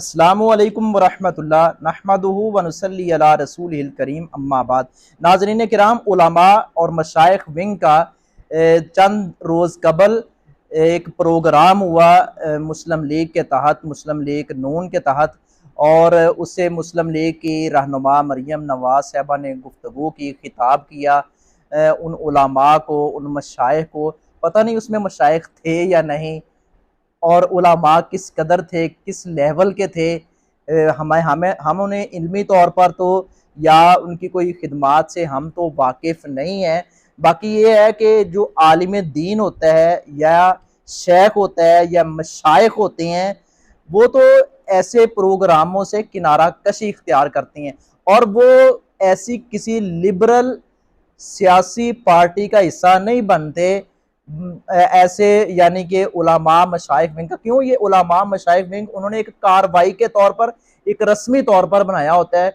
अस्सलामुअलैकुम वरहमतुल्लाह नहमदुहु व नुसल्ली अला रसूलिहिल करीम अम्मा बाद। नाज़रीन किराम, उलमा और मशाइख विंग का चंद रोज़ कबल एक प्रोग्राम हुआ मुस्लिम लीग के तहत, मुस्लिम लीग नून के तहत, और उससे मुस्लिम लीग की रहनुमा मरियम नवाज़ साहबा ने गुफ्तगू की, खिताब किया उन उलमा को, उन मशाइख को। पता नहीं उसमें मशाइख थे या नहीं, और उलमा किस कदर थे, किस लेवल के थे। हमें हमें हम उन्हें इल्मी तौर पर तो या उनकी कोई खिदमात से हम तो वाकिफ़ नहीं हैं। बाकी ये है कि जो आलिम दीन होता है या शेख होता है या मशाइख होते हैं, वो तो ऐसे प्रोग्रामों से किनारा कशी इख्तियार करती हैं, और वो ऐसी किसी लिबरल सियासी पार्टी का हिस्सा नहीं बनते। ऐसे यानी कि उलमा मशाइख विंग का क्यों, ये उलमा मशाइख विंग उन्होंने एक कार्रवाई के तौर पर, एक रस्मी तौर पर बनाया होता है।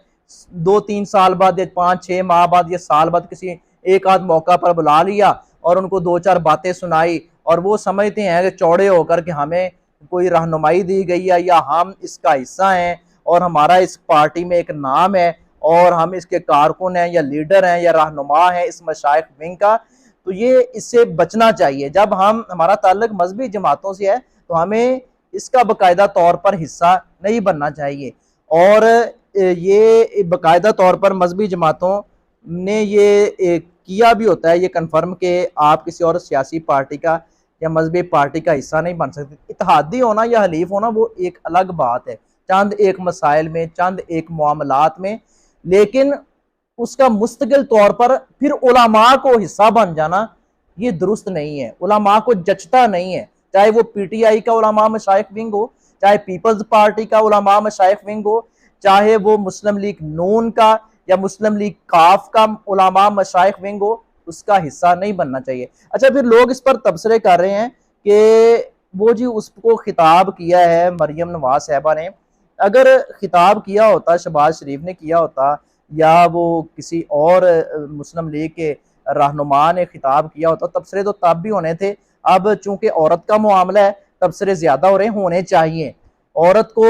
2-3 साल बाद या 5-6 माह बाद या साल बाद किसी एक आध मौका पर बुला लिया और उनको 2-4 बातें सुनाई, और वो समझते हैं कि चौड़े होकर कि हमें कोई रहनुमाई दी गई है या हम इसका हिस्सा हैं और हमारा इस पार्टी में एक नाम है और हम इसके कारकुन हैं या लीडर हैं या रहनुमा हैं इस मशाइख विंग का। तो ये इससे बचना चाहिए। जब हम हमारा ताल्लुक मजहबी जमातों से है तो हमें इसका बाकायदा तौर पर हिस्सा नहीं बनना चाहिए। और ये बाकायदा तौर पर मजहबी जमातों ने ये किया भी होता है, ये कन्फर्म कि आप किसी और सियासी पार्टी का या मजहबी पार्टी का हिस्सा नहीं बन सकते। इत्तेहादी होना या हलीफ होना वो एक अलग बात है, चंद एक मसाइल में, चंद एक मामलात में, लेकिन उसका मुस्तकिल तौर पर फिर उलमा को हिस्सा बन जाना ये दुरुस्त नहीं है, उलमा को जचता नहीं है। चाहे वो पीटीआई का उलमा मशाइख विंग हो, चाहे पीपल्स पार्टी का उलमा मशाइख विंग हो, चाहे वो मुस्लिम लीग नून का या मुस्लिम लीग काफ का उलमा मशाइख विंग हो, उसका हिस्सा नहीं बनना चाहिए। अच्छा, फिर लोग इस पर तबसरे कर रहे हैं कि वो जी उसको खिताब किया है मरियम नवाज साहबा ने। अगर खिताब किया होता, शहबाज शरीफ ने किया होता या वो किसी और मुस्लिम लीग के रहनुमा ने खिताब किया होता, तबसरे तो तब भी होने थे। अब चूंकि औरत का मामला है, तबसरे ज्यादा हो रहे, होने चाहिए। औरत को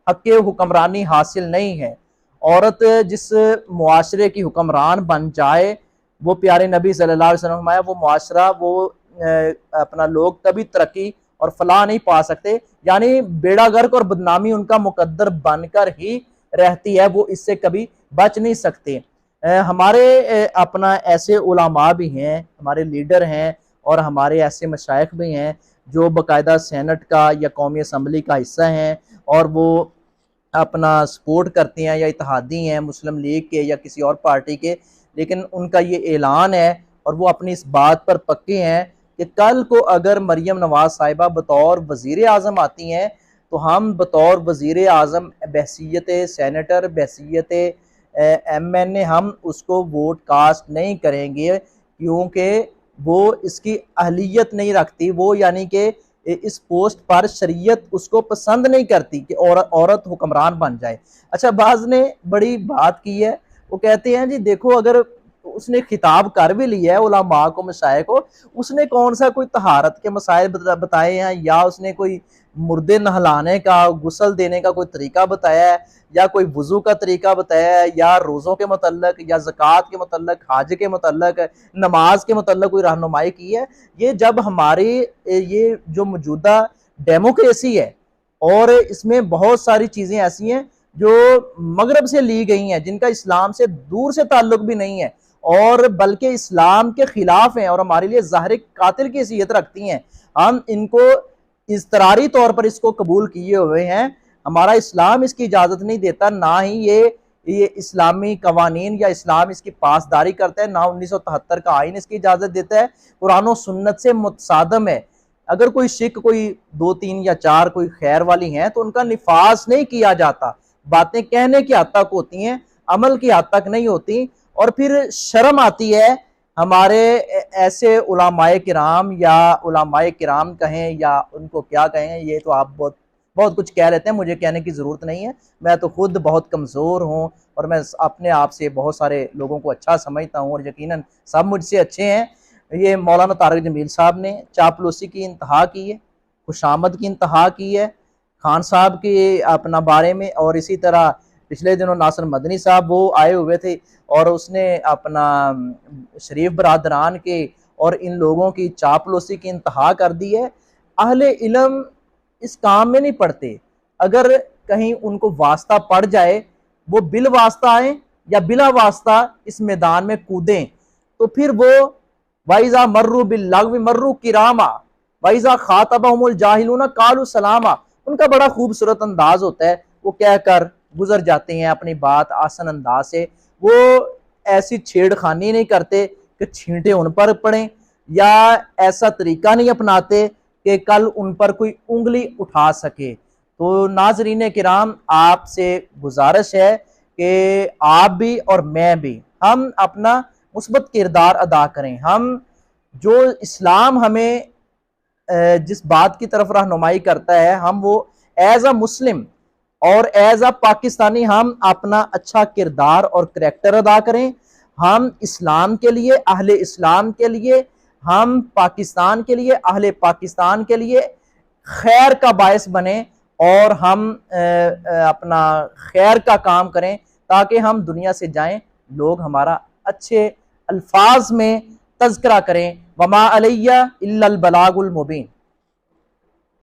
हक़ हुक्मरानी हासिल नहीं है। औरत जिस मुआशरे की हुक्मरान बन जाए, वो प्यारे नबी सल्लल्लाहु अलैहि वसल्लम आया, वो मुआशरा वो अपना लोग तभी तरक्की और फलाह नहीं पा सकते, यानी बेड़ा गर्क और बदनामी उनका मुकद्दर बनकर ही रहती है, वो इससे कभी बच नहीं सकते। हमारे अपना ऐसे उलमा भी हैं, हमारे लीडर हैं, और हमारे ऐसे मशाइख भी हैं जो बाकायदा सेनेट का या कौमी असम्बली का हिस्सा हैं, और वो अपना सपोर्ट करते हैं या इत्तेहादी हैं मुस्लिम लीग के या किसी और पार्टी के। लेकिन उनका ये ऐलान है और वो अपनी इस बात पर पक्के हैं कि कल को अगर मरियम नवाज साहिबा बतौर वज़ीर आज़म आती हैं, तो हम बतौर वज़ीर आज़म बहसीयत सेनेटर, बहसीयत MNA, हम उसको वोट कास्ट नहीं करेंगे, क्योंकि वो इसकी अहलियत नहीं रखती। वो यानी कि इस पोस्ट पर शरीयत उसको पसंद नहीं करती कि औरत हुक्मरान बन जाए। अच्छा, बाज ने बड़ी बात की है, वो कहते हैं जी देखो, अगर उसने खिताब कर भी लिया है उलमा को, मशाइख को, उसने कौन सा कोई तहारत के मसाइल बताए हैं, या उसने कोई मुर्दे नहलाने का, गुसल देने का कोई तरीका बताया है, या कोई वुजू का तरीका बताया है, या रोज़ों के मतलब, या ज़कात के मतलब, हज के मतलब, नमाज के मतलब कोई रहनुमाई की है। ये जब हमारी ये जो मौजूदा डेमोक्रेसी है, और इसमें बहुत सारी चीज़ें ऐसी हैं जो मगरब से ली गई हैं, जिनका इस्लाम से दूर से ताल्लुक भी नहीं है, और बल्कि इस्लाम के खिलाफ हैं और हमारे लिए ज़ाहिर कातिल की हैसियत रखती हैं, हम इनको इज़तरारी तौर पर इसको कबूल किए हुए हैं। हमारा इस्लाम इसकी इजाज़त नहीं देता, ना ही ये इस्लामी कवानीन या इस्लाम इसकी पासदारी करता है, ना 1973 का आइन इसकी इजाज़त देता है। कुरान और सुन्नत से मुतसादम है। अगर कोई शिक, कोई 2-3 या 4 कोई खैर वाली हैं, तो उनका निफाज नहीं किया जाता। बातें कहने की हद तक होती हैं, अमल की हद तक नहीं होती। और फिर शर्म आती है हमारे ऐसे उलमाए किराम, या उलमाए किराम कहें या उनको क्या कहें, ये तो आप बहुत बहुत कुछ कह लेते हैं, मुझे कहने की ज़रूरत नहीं है। मैं तो खुद बहुत कमज़ोर हूँ और मैं अपने आप से बहुत सारे लोगों को अच्छा समझता हूँ, और यकीनन सब मुझसे अच्छे हैं। ये मौलाना तारिक जमील साहब ने चापलूसी की इंतहा की है, खुशामद की इंतहा की है, खान साहब के अपना बारे में, और इसी तरह पिछले दिनों नासिर मदनी साहब वो आए हुए थे और उसने अपना शरीफ बरादरान के और इन लोगों की चापलूसी की इंतहा कर दी है। अहले इल्म इस काम में नहीं पड़ते, अगर कहीं उनको वास्ता पड़ जाए वो बिल वास्ता आए या बिला वास्ता इस मैदान में कूदें, तो फिर वो वाइजा मर्रू बिल लगवी मर्रू किरामा वाइजा खातबहुमुल जाहिलूना कालू सलामा, उनका बड़ा खूबसूरत अंदाज होता है, वो कहकर गुजर जाते हैं अपनी बात आसान अंदाज से। वो ऐसी छेड़खानी नहीं करते कि छींटे उन पर पड़े, या ऐसा तरीका नहीं अपनाते कि कल उन पर कोई उंगली उठा सके। तो नाजरीन किराम, आपसे गुजारिश है कि आप भी और मैं भी हम अपना मुस्बत किरदार अदा करें। हम जो इस्लाम हमें जिस बात की तरफ रहनुमाई करता है, हम वो एज अ मुस्लिम और एज अ पाकिस्तानी हम अपना अच्छा किरदार और करैक्टर अदा करें। हम इस्लाम के लिए, अहले इस्लाम के लिए, हम पाकिस्तान के लिए, अहले पाकिस्तान के लिए खैर का बायस बने और हम अपना खैर का काम करें, ताकि हम दुनिया से जाएं, लोग हमारा अच्छे अल्फाज में तज़किरा करें। वमा अलैया इल्लल बलागुल मुबीन।